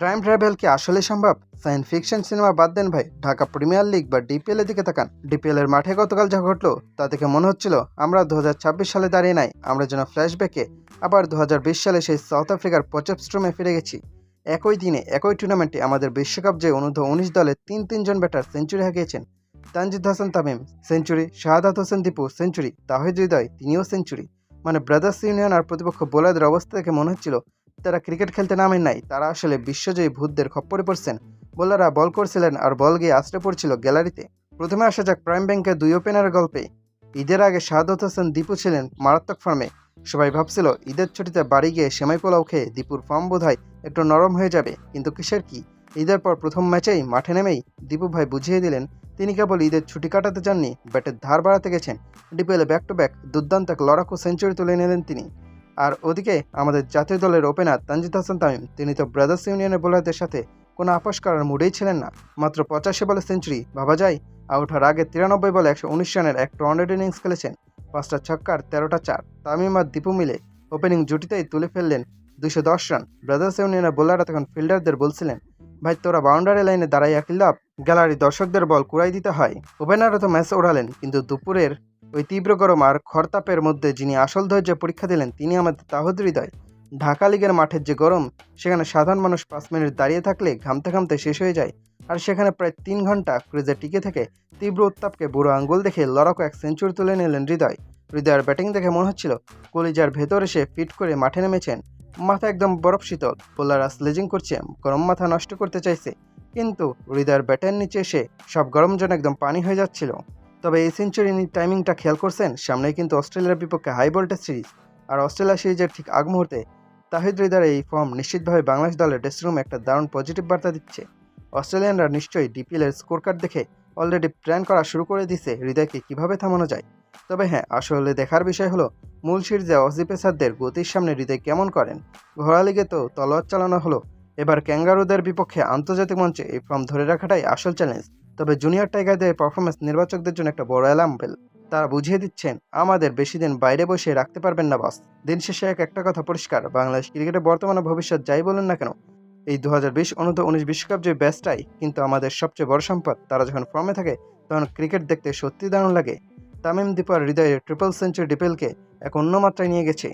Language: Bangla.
টাইম ট্রাভেল কি আসলে সম্ভব? সায়েন্স ফিকশন সিনেমা বাদ দেন ভাই, ঢাকা প্রিমিয়ার লিগ বা ডিপিএল এর দিকে তাকান। ডিপিএল এর মাঠে গতকাল যা ঘটলো তা দেখে মনে হচ্ছিল আমরা 2026 সালে দাঁড়িয়ে নাই, আমরা যেন ফ্ল্যাশব্যাকে আবার 2020 সালে সেই সাউথ আফ্রিকার পচেপস্ট্রমে ফিরে গেছি। একই দিনে একই টুর্নামেন্টে আমাদের বিশ্বকাপ যে অনূর্ধ্ব 19 দলে তিনজন ব্যাটার সেঞ্চুরি হাঁকিয়েছেন। তানজিদ হাসান তামিম সেঞ্চুরি, শাহাদাত হোসেন দীপু সেঞ্চুরি, তাহিদ হৃদয় তিনিও সেঞ্চুরি। মানে ব্রাদার্স ইউনিয়ন আর প্রতিপক্ষ বোলারদের অবস্থা দেখে মনে হচ্ছিল তারা ক্রিকেট খেলতে নামেন নাই, তারা আসলে বিশ্বজয়ী ভূতদের খপ্পরে পড়ছেন। বোলাররা বল করছিলেন আর বল গিয়ে আছড়ে পড়ছিল গ্যালারিতে। প্রথমে আসা যাক প্রাইম ব্যাংকের দুই ওপেনারের গল্পে। ঈদের আগে শাহাদাত হোসেন দীপু ছিলেন মারাত্মক ফর্মে। সবাই ভাবছিল ঈদের ছুটিতে বাড়ি গিয়ে সেমাই পোলাও খেয়ে দীপুর ফর্ম বোধহয় একটু নরম হয়ে যাবে, কিন্তু কিসের কি, ঈদের পর প্রথম ম্যাচেই মাঠে নেমেই দীপু ভাই বুঝিয়ে দিলেন তিনি কেবল ঈদের ছুটি কাটাতে চাননি, ব্যাটের ধার বাড়াতে গেছেন। ডিপিএলে ব্যাক টু ব্যাক দুর্দান্ত এক লড়াকু সেঞ্চুরি তুলে নিলেন তিনি। আর ওদিকে আমাদের জাতীয় দলের ওপেনার তানজিদ হাসান তামিম, তিনি তো ব্রাদার্স ইউনিয়নের বোলারদের সাথে কোনো আপোষ করার মুডেই ছিলেন না। মাত্র 85 বলে সেঞ্চুরি, ভাবা যায়? আউটার আগে 93 বলে 119 রানের এক টর্নেডো ইনিংস খেলেছেন। 5টা ছক্কার 13টা চার। তামিম আর দীপু মিলে ওপেনিং জুটিতেই তুলে ফেললেন 210 রান। ব্রাদার্স ইউনিয়নের বোলাররা তখন ফিল্ডারদের বলছিলেন, ভাই তোরা বাউন্ডারি লাইনে দাঁড়াই একই লাভ, গ্যালারি দর্শকদের বল কুড়াই দিতে হয়। ওপেনাররা তো ম্যাচ ওড়ালেন, কিন্তু দুপুরের ওই তীব্র গরম আর খরতাপের মধ্যে যিনি আসল ধৈর্য পরীক্ষা দিলেন তিনি আমাদের তাহিদ হৃদয়। ঢাকা লিগের মাঠের যে গরম, সেখানে সাধারণ মানুষ 5 মিনিট দাঁড়িয়ে থাকলে ঘামতে ঘামতে শেষ হয়ে যায়, আর সেখানে প্রায় 3 ঘন্টা ক্রিজে টিকে থেকে তীব্র উত্তাপকে বুড়ো আঙ্গুল দেখে লড়াকু এক সেঞ্চুরি তুলে নিলেন হৃদয়। হৃদয়ের ব্যাটিং দেখে মনে হচ্ছিল কলিজার ভেতর এসে ফিট করে মাঠে নেমেছেন। মাথা একদম বরফ শীতল, বোলাররা স্লেজিং করছে, গরম মাথা নষ্ট করতে চাইছে, কিন্তু হৃদয়ের ব্যাটের নিচে এসে সব গরম যেন একদম পানি হয়ে যাচ্ছিল। তবে এই সেঞ্চুরি টাইমিংটা খেয়াল করছেন, সামনেই কিন্তু অস্ট্রেলিয়ার বিপক্ষে হাই ভোল্টেজ সিরিজ, আর অস্ট্রেলিয়া সিরিজের ঠিক আগ মুহূর্তে তাহিদ হৃদয়ের এই ফর্ম নিশ্চিতভাবে বাংলাদেশ দলের ড্রেসিং রুমে একটা দারুণ পজিটিভ বার্তা দিচ্ছে। অস্ট্রেলিয়ানরা নিশ্চয়ই ডিপিএল এর স্কোর কার্ড দেখে অলরেডি প্ল্যান করা শুরু করে দিয়েছে হৃদয়কে কিভাবে থামানো যায়। তবে হ্যাঁ, আসলে দেখার বিষয় হলো মূল সিরিজে অজি পেসারদের গতির সামনে হৃদয় কেমন করেন। ঘোড়া লিগে তো তলোয়ার চালানো হলো, এবার ক্যাঙ্গারুদের বিপক্ষে আন্তর্জাতিক মঞ্চে এই ফর্ম ধরে রাখাটাই আসল চ্যালেঞ্জ। তবে জুনিয়র টাইগারদের পারফরমেন্স নির্বাচকদের জন্য একটা বড় অ্যালার্ম বেল। তারা বুঝিয়ে দিচ্ছেন আমাদের বেশি দিন বাইরে বসে রাখতে পারবেন না বস। দিন শেষে একটা কথা পরিষ্কার, বাংলাদেশ ক্রিকেটের বর্তমানে ভবিষ্যৎ যাই বলুন না কেন, এই 2020 অনূর্ধ্ব 19 বিশ্বকাপ যে ব্যাচটাই কিন্তু আমাদের সবচেয়ে বড় সম্পদ। তারা যখন ফর্মে থাকে তখন ক্রিকেট দেখতে সত্যি দারুণ লাগে। তামিম, দীপু আর হৃদয়ের ট্রিপল সেঞ্চুরি ডিপিএলকে এক অন্য মাত্রায় নিয়ে গেছে।